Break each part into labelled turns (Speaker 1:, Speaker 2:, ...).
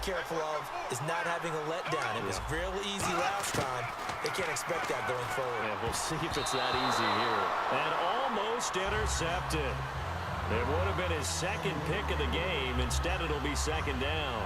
Speaker 1: careful of is not having a letdown. It was real easy last time. They can't expect that going forward.
Speaker 2: Yeah, we'll see if it's that easy here. And almost intercepted. It would have been his second pick of the game. Instead, it'll be second down.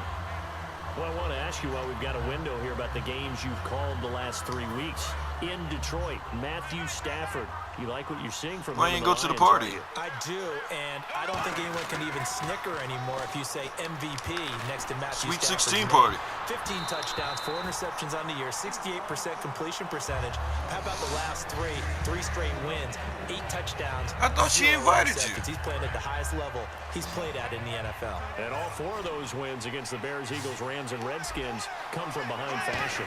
Speaker 2: Well, I want to ask you while we've got a window here about the games you've called the last 3 weeks. In Detroit, Matthew Stafford. You like what you're seeing from him?
Speaker 3: Why you go to the party?
Speaker 1: I do, and I don't think anyone can even snicker anymore if you say MVP next to Matthew
Speaker 3: Sweet
Speaker 1: Stafford's
Speaker 3: 16 party.
Speaker 1: 15 touchdowns, 4 interceptions on the year, 68% completion percentage. How about the last three straight wins, 8 touchdowns.
Speaker 3: I thought she invited you.
Speaker 1: He's playing at the highest level he's played at in the NFL.
Speaker 2: And all 4 of those wins against the Bears, Eagles, Rams, and Redskins come from behind fashion.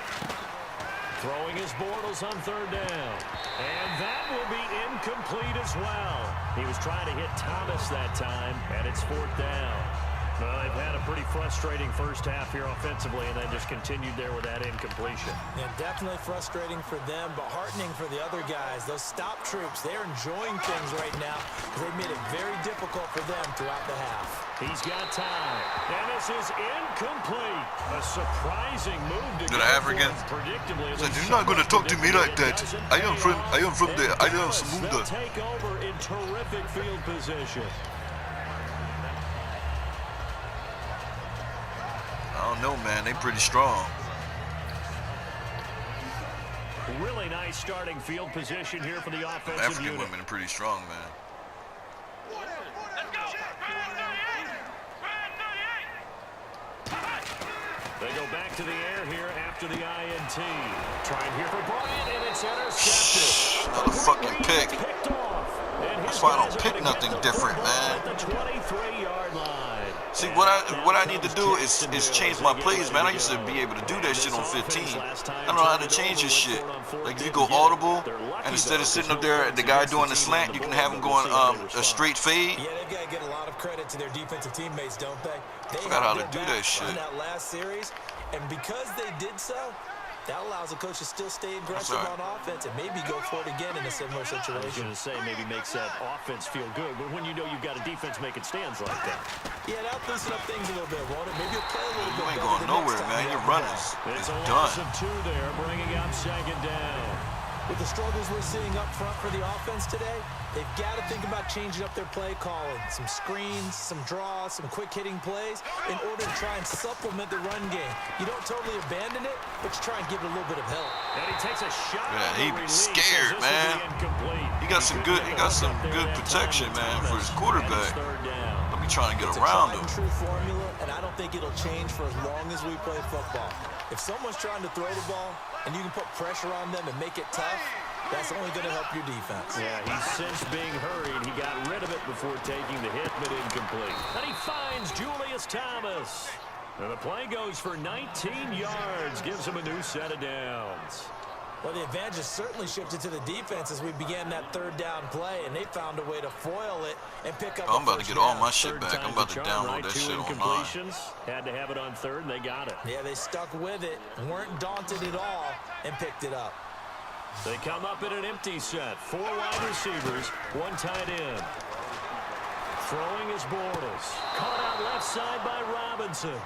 Speaker 2: Throwing his Bortles on third down. And that will be incomplete as well. He was trying to hit Thomas that time, and it's 4th down. Well, they've had a pretty frustrating first half here offensively, and then just continued there with that incompletion.
Speaker 1: Yeah, definitely frustrating for them, but heartening for the other guys. Those stop troops, they're enjoying things right now because they've made it very difficult for them throughout the half.
Speaker 2: He's got time, and this is incomplete. A surprising move to
Speaker 3: Did I have her again?
Speaker 2: Predictably,
Speaker 3: so you're not going to talk to me like that. I am from the island of Samunda.
Speaker 2: Take over in terrific field position.
Speaker 3: I don't know, man. They pretty strong.
Speaker 2: Really nice starting field position here for the offensive
Speaker 3: African
Speaker 2: unit.
Speaker 3: women are pretty strong, man.
Speaker 2: They go back to the air here after the INT. Trying here for Bryant, and it's intercepted.
Speaker 3: Another fucking pick. That's why I don't pick nothing different, man.
Speaker 2: At the 23-yard line.
Speaker 3: See, what I need to do is change my plays, man. I used to be able to do that shit on 15. I don't know how to change this shit. Like, you go audible, and instead of sitting up there, the guy doing the slant, you can have him going a straight fade.
Speaker 1: Yeah, they've got to get a lot of credit to their defensive teammates, don't they? They
Speaker 3: forgot how to
Speaker 1: held
Speaker 3: do
Speaker 1: their
Speaker 3: that
Speaker 1: backs
Speaker 3: shit.
Speaker 1: on that last series, and because they did so, that allows the coach to still stay aggressive on offense and maybe go for it again in a similar situation.
Speaker 2: I was going to say maybe makes that offense feel good, but when you know you've got a defense making stands like that.
Speaker 1: Yeah, that'll loosen up things a little bit, won't it? Maybe you'll play a little bit
Speaker 3: You ain't
Speaker 1: better
Speaker 3: going
Speaker 1: the
Speaker 3: nowhere,
Speaker 1: next time
Speaker 3: man.
Speaker 1: you
Speaker 3: Your
Speaker 1: have
Speaker 3: run
Speaker 1: the
Speaker 3: is
Speaker 2: It's a
Speaker 3: done.
Speaker 2: loss of 2 there, bringing up second down.
Speaker 1: With the struggles we're seeing up front for the offense today, they've got to think about changing up their play calling. Some screens, some draws, some quick-hitting plays in order to try and supplement the run game. You don't totally abandon it, but you try and give it a little bit of help.
Speaker 2: And he takes a shot.
Speaker 3: Yeah, he be scared, man. He got some good protection, man, for his quarterback. Don't be trying to get around him.
Speaker 1: It's a tried and true formula, and I don't think it'll change for as long as we play football. If someone's trying to throw the ball and you can put pressure on them and make it tough, that's only going to help your defense.
Speaker 2: Yeah, he's since being hurried. He got rid of it before taking the hit, but incomplete. And he finds Julius Thomas. And the play goes for 19 yards, gives him a new set of downs.
Speaker 1: Well, the advantage has certainly shifted to the defense as we began that third down play, and they found a way to foil it and pick up
Speaker 3: I'm about to get all my
Speaker 2: Third
Speaker 3: shit back. I'm
Speaker 2: time's
Speaker 3: about
Speaker 2: the
Speaker 3: to
Speaker 2: charm,
Speaker 3: download
Speaker 2: right?
Speaker 3: that
Speaker 2: 2
Speaker 3: shit online.
Speaker 2: incompletions. Had to have it on third, and they got it.
Speaker 1: Yeah, they stuck with it, weren't daunted at all, and picked it up.
Speaker 2: They come up in an empty set. 4 wide receivers, 1 tight end. Throwing his Bortles. Caught out left side by Robinson.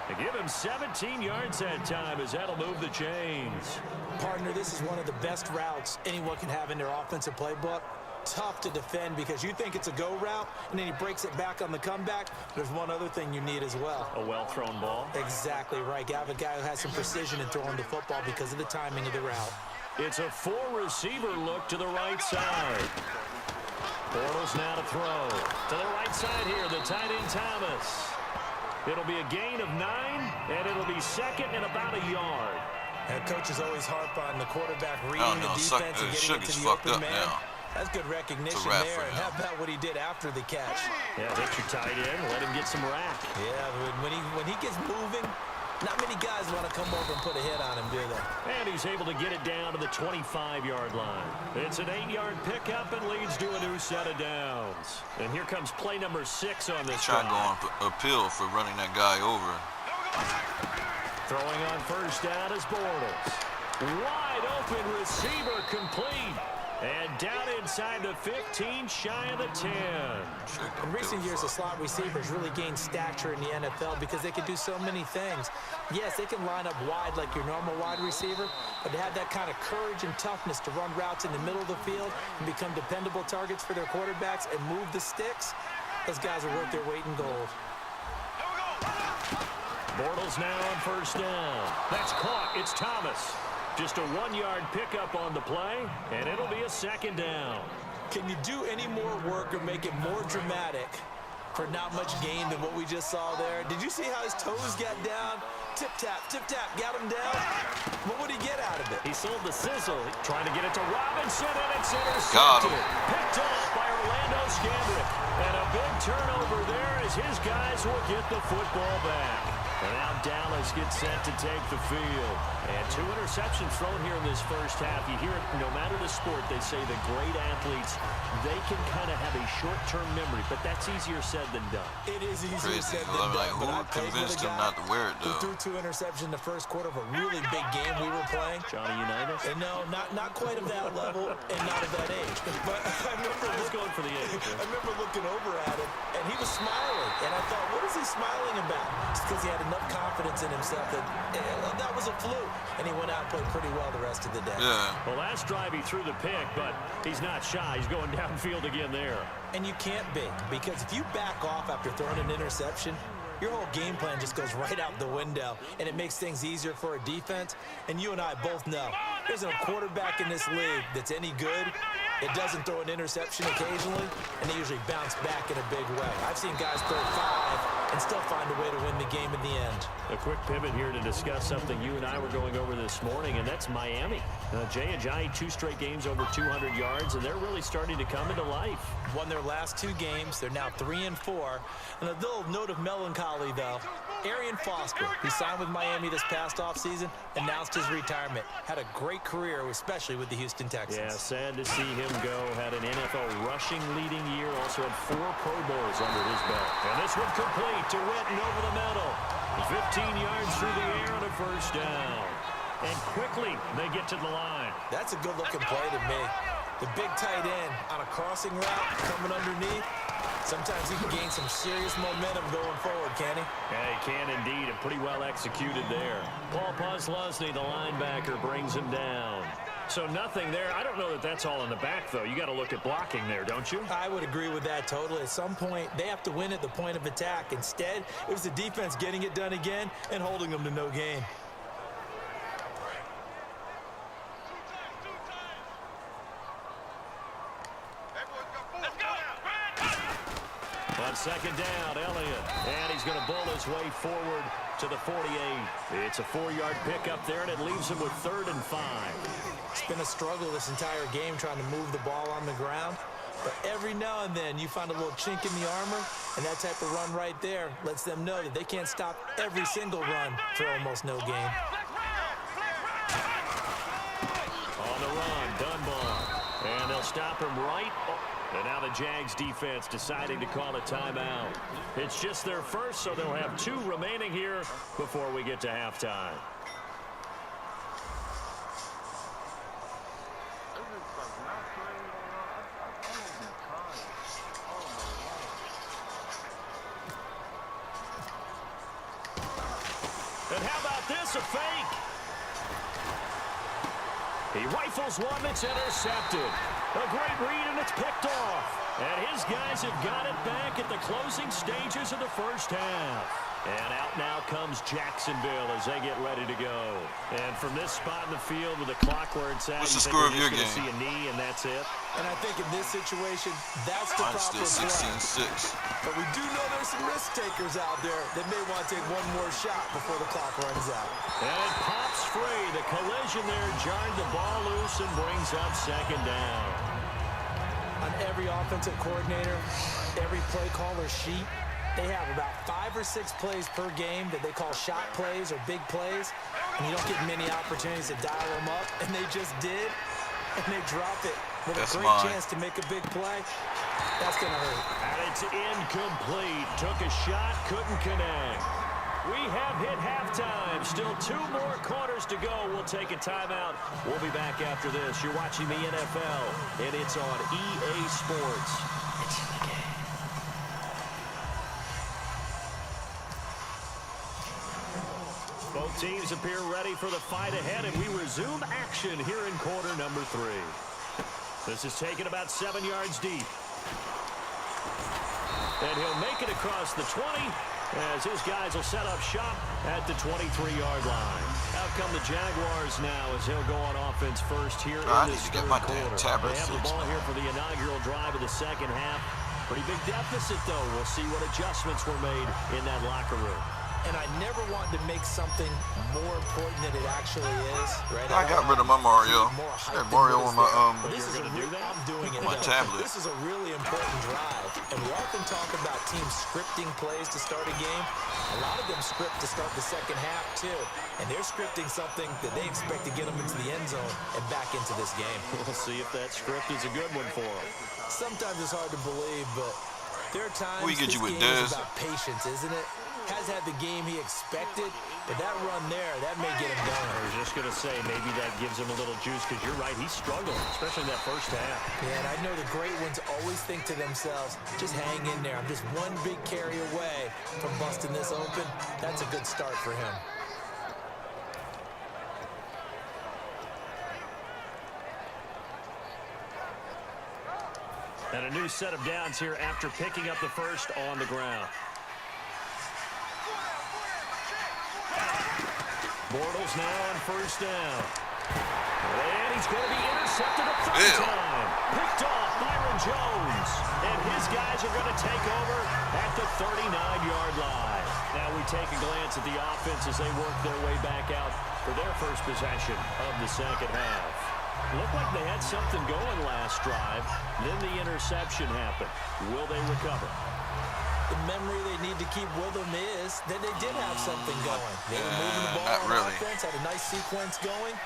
Speaker 2: They give him 17 yards that time as that'll move the chains.
Speaker 1: Partner, this is one of the best routes anyone can have in their offensive playbook. Tough to defend because you think it's a go route, and then he breaks it back on the comeback. There's one other thing you need as well.
Speaker 2: A well-thrown ball.
Speaker 1: Exactly right. You have a guy who has some precision in throwing the football because of the timing of the route.
Speaker 2: It's a 4-receiver look to the right side. Bortles now to throw. To the right side here, the tight end Thomas. It'll be a gain of 9, and it'll be second and about a yard.
Speaker 1: And coaches always harp on the quarterback reading
Speaker 3: Oh,
Speaker 1: the
Speaker 3: no,
Speaker 1: defense and getting it to the
Speaker 3: fucked
Speaker 1: open
Speaker 3: up
Speaker 1: man.
Speaker 3: now.
Speaker 1: That's good recognition
Speaker 3: It's a wrap
Speaker 1: there.
Speaker 3: for
Speaker 1: And
Speaker 3: him.
Speaker 1: how about what he did after the catch?
Speaker 2: Yeah, hit your tight end, let him get some rack.
Speaker 1: Yeah, when he gets moving, not many guys want to come over and put a hit on him, do they?
Speaker 2: And he's able to get it down to the 25-yard line. It's an 8-yard pickup and leads to a new set of downs. And here comes play number 6 on this
Speaker 3: Try
Speaker 2: drive.
Speaker 3: and go on appeal for running that guy over.
Speaker 2: Throwing on first down is Bortles. Wide open receiver complete. And down inside the 15, shy of the 10.
Speaker 1: In recent years, the slot receivers really gained stature in the NFL because they can do so many things. Yes, they can line up wide like your normal wide receiver, but they have that kind of courage and toughness to run routes in the middle of the field and become dependable targets for their quarterbacks and move the sticks. Those guys are worth their weight in gold.
Speaker 2: Bortles now on first down. That's caught. It's Thomas. Just a 1-yard pickup on the play, and it'll be a second down.
Speaker 1: Can you do any more work or make it more dramatic for not much gain than what we just saw there? Did you see how his toes got down? Tip-tap, got him down. What would he get out of it?
Speaker 2: He sold the sizzle, trying to get it to Robinson, and it's intercepted.
Speaker 3: Got him.
Speaker 2: Picked off by Orlando Scandrick. And a big turnover there as his guys will get the football back. And now Dallas gets set to take the field. And 2 interceptions thrown here in this first half. You hear it, no matter the sport, they say the great athletes, they can kind of have a short-term memory, but that's easier said than done.
Speaker 1: It is easier
Speaker 3: Crazy.
Speaker 1: said
Speaker 3: Well,
Speaker 1: than
Speaker 3: I
Speaker 1: done.
Speaker 3: mean, like, who convinced him not to wear it, though?
Speaker 1: Who threw 2 interceptions in the first quarter of a really big game we were playing?
Speaker 2: Johnny Unitas?
Speaker 1: And no, not quite of that level and not of that age. But I
Speaker 2: was going for the age.
Speaker 1: I remember looking over at him, and he was smiling. And I thought, what is he smiling about? It's because he had enough confidence in himself that that was a fluke. And he went out and played pretty well the rest of the day.
Speaker 3: Yeah.
Speaker 2: Well, last drive he threw the pick, but he's not shy. He's going downfield again there.
Speaker 1: And you can't be, because if you back off after throwing an interception, your whole game plan just goes right out the window, and it makes things easier for a defense. And you and I both know there's no quarterback in this league that's any good. It doesn't throw an interception occasionally, and they usually bounce back in a big way. I've seen guys throw 5 and still find a way to win the game in the end.
Speaker 2: A quick pivot here to discuss something you and I were going over this morning, and that's Miami. Jay Ajayi, 2 straight games over 200 yards, and they're really starting to come into life.
Speaker 1: Won their last 2 games. They're now 3-4. And a little note of melancholy, though. Arian Foster, who signed with Miami this past offseason, announced his retirement. Had a great career, especially with the Houston Texans.
Speaker 2: Yeah, sad to see him go. Had an NFL rushing leading year. Also had 4 Pro Bowls under his belt. And this one complete to Witten over the middle. 15 yards through the air on a first down. And quickly, they get to the line.
Speaker 1: That's a good-looking play to me. The big tight end on a crossing route coming underneath. Sometimes he can gain some serious momentum going forward, can he?
Speaker 2: Yeah, he can indeed, and pretty well executed there. Paul Posluszny, the linebacker, brings him down. So nothing there. I don't know that that's all in the back, though. You got to look at blocking there, don't you?
Speaker 1: I would agree with that totally. At some point, they have to win at the point of attack. Instead, it was the defense getting it done again and holding them to no gain.
Speaker 2: On second down, Elliott. And he's going to bull his way forward to the 48. It's a 4-yard pickup there, and it leaves him with 3rd and 5.
Speaker 1: It's been a struggle this entire game trying to move the ball on the ground. But every now and then you find a little chink in the armor, and that type of run right there lets them know that they can't stop every single run for almost no gain.
Speaker 2: On the run, Dunbar. And they'll stop him right. And now the Jags defense deciding to call a timeout. It's just their first, so they'll have 2 remaining here before we get to halftime. And how about this, a fake? He rifles one that's intercepted. A great read, and it's picked off. And his guys have got it back at the closing stages of the first half. And out now comes Jacksonville as they get ready to go. And from this spot in the field with the clock where it's at,
Speaker 3: What's the
Speaker 2: you think
Speaker 3: score
Speaker 2: we're
Speaker 3: of
Speaker 2: just
Speaker 3: your
Speaker 2: going to
Speaker 3: game?
Speaker 2: see a knee and that's it?
Speaker 1: And I think in this situation, that's the
Speaker 3: Mine's
Speaker 1: proper
Speaker 3: still
Speaker 1: play.
Speaker 3: 16-6.
Speaker 1: But we do know there's some risk takers out there that may want to take one more shot before the clock runs out.
Speaker 2: And it pops free. The collision there jarred the ball loose and brings up second down.
Speaker 1: On every offensive coordinator, every play caller sheet, they have about 5 or 6 plays per game that they call shot plays or big plays, and you don't get many opportunities to dial them up, and they just did, and they drop it with a great chance to make a big play. That's going to hurt.
Speaker 2: And it's incomplete. Took a shot, couldn't connect. We have hit halftime. time. Still 2 more quarters to go. We'll take a timeout. We'll be back after this. You're watching the NFL, and it's on EA Sports. It's in the game. Both teams appear ready for the fight ahead, and we resume action here in quarter number 3. This is taken about 7 yards deep. And he'll make it across the 20 as his guys will set up shop at the 23-yard line. Out come the Jaguars now as he'll go on offense first here in this third quarter. They have the ball here for the inaugural drive of the second half. Pretty big deficit, though. We'll see what adjustments were made in that locker room.
Speaker 1: And I never want to make something more important than it actually is. Right?
Speaker 3: I got rid of my Mario. I had Mario on my
Speaker 1: I'm doing it.
Speaker 3: my tablet.
Speaker 1: This is a really important drive, and we often talk about teams scripting plays to start a game. A lot of them script to start the second half too, and they're scripting something that they expect to get them into the end zone and back into this game.
Speaker 2: We'll see if that script is a good one for them.
Speaker 1: Sometimes it's hard to believe, but there are times
Speaker 3: We get
Speaker 1: this
Speaker 3: you with
Speaker 1: game
Speaker 3: Dez.
Speaker 1: is about patience, isn't it? Has had the game he expected, but that run there, that may get him going.
Speaker 2: I was just going to say, maybe that gives him a little juice, because you're right, he's struggling, especially in that first half.
Speaker 1: Yeah, and I know the great ones always think to themselves, just hang in there. I'm just one big carry away from busting this open. That's a good start for him.
Speaker 2: And a new set of downs here after picking up the first on the ground. Bortles now on first down. And he's going to be intercepted a third time. Picked off Byron Jones. And his guys are going to take over at the 39-yard line. Now we take a glance at the offense as they work their way back out for their first possession of the second half. Looked like they had something going last drive. Then the interception happened. Will they recover?
Speaker 1: The memory they need to keep with them is that they did have something going. They were moving the ball
Speaker 3: not
Speaker 1: on
Speaker 3: really.
Speaker 1: offense, had a nice sequence going.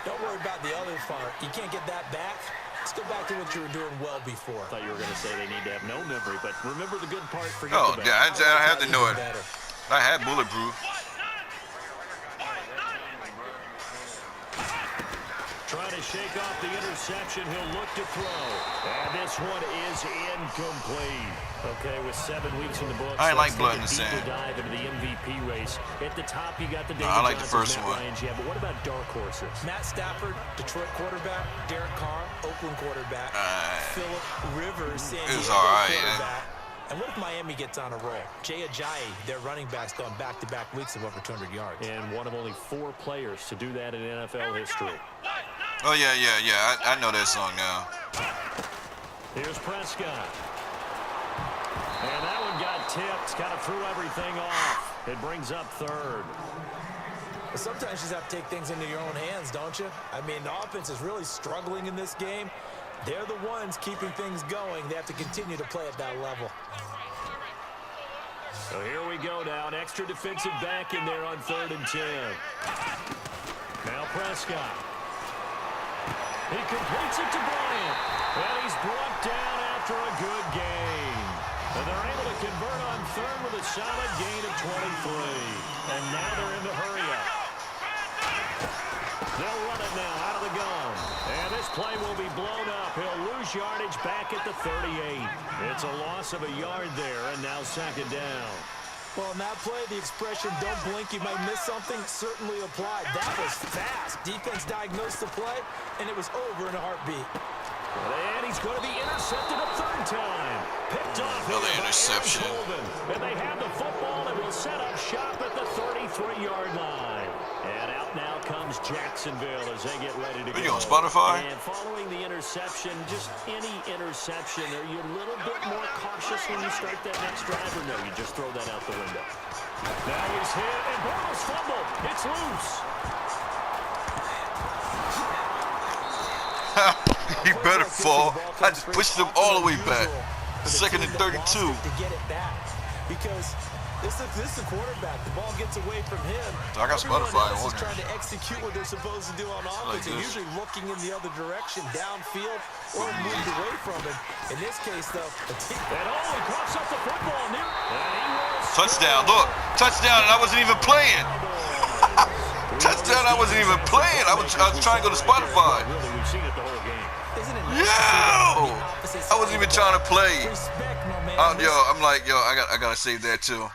Speaker 1: Don't worry about the other part. You can't get that back. Let's go back to what you were doing well before.
Speaker 2: I thought you were going to say they need to have no memory, but remember the good part, forget
Speaker 3: Oh,
Speaker 2: the bad.
Speaker 3: yeah, I had to know it.
Speaker 1: Better.
Speaker 3: I had bulletproof.
Speaker 2: Trying to shake off the interception. He'll look to throw. And this one is incomplete. Okay, with 7 weeks in the books,
Speaker 3: I ain't like
Speaker 2: let's
Speaker 3: blood
Speaker 2: take
Speaker 3: in
Speaker 2: a
Speaker 3: the
Speaker 2: deeper
Speaker 3: sand.
Speaker 2: dive into the MVP race. At the top, you got the David
Speaker 3: I like the
Speaker 2: Johnsons,
Speaker 3: first
Speaker 2: Matt
Speaker 3: one.
Speaker 2: Ryans. Yeah, but what about dark horses?
Speaker 1: Matt Stafford, Detroit quarterback. Derek Carr, Oakland quarterback. Phillip Rivers, San Diego
Speaker 3: It's all right,
Speaker 1: quarterback. And what if Miami gets on a roll? Jay Ajayi, their running back's gone back-to-back weeks of over 200 yards.
Speaker 2: And one of only 4 players to do that in NFL history.
Speaker 3: Oh, yeah. I know that song now.
Speaker 2: Here's Prescott. And that one got tipped. Kind of threw everything off. It brings up third.
Speaker 1: But sometimes you just have to take things into your own hands, don't you? I mean, the offense is really struggling in this game. They're the ones keeping things going. They have to continue to play at that level.
Speaker 2: So here we go now. An extra defensive back in there on 3rd and 10. Now Prescott. He completes it to Bryant. And he's brought down after a good gain. And they're able to convert on 3rd with a solid gain of 23. And now they're in the hurry up. They'll run it now out of the gun. And this play will be blown up. He'll lose yardage back at the 38. It's a loss of a yard there, and now 2nd down.
Speaker 1: Well, in that play, the expression, don't blink, you might miss something, certainly applied. That was fast. Defense diagnosed the play, and it was over in a heartbeat.
Speaker 2: And he's going to be intercepted a 3rd time. Picked off
Speaker 3: Another interception.
Speaker 2: And they have the football and will set up shop at the 33-yard line. And out now comes Jacksonville as they get ready to go.
Speaker 3: Are you on Spotify?
Speaker 2: And following the interception, just any interception, are you a little bit more cautious when you start that next drive, or no, you just throw that out the window? Now he's hit, and Bortles fumble. It's loose.
Speaker 3: He better fall. I just pushed him all the way back. 2nd and 32.
Speaker 1: To get it back, because this is a quarterback. The ball gets away from him.
Speaker 3: So I got Spotify
Speaker 1: Everyone else
Speaker 3: on
Speaker 1: is
Speaker 3: there.
Speaker 1: trying to execute what they're supposed to do on offense.
Speaker 3: Like
Speaker 1: They're
Speaker 3: this.
Speaker 1: usually looking in the other direction, downfield, or moved away from it. In this case, though, the team.
Speaker 2: And he coughs up the football near. And he was
Speaker 3: Touchdown. Look. Touchdown, and I wasn't even playing. I wasn't even playing. I was trying to go to Spotify.
Speaker 2: Really, we've seen it the whole game.
Speaker 3: Yo! I wasn't even trying to play.
Speaker 1: Respect, my man.
Speaker 3: Yo, I'm like, yo, I gotta save that too.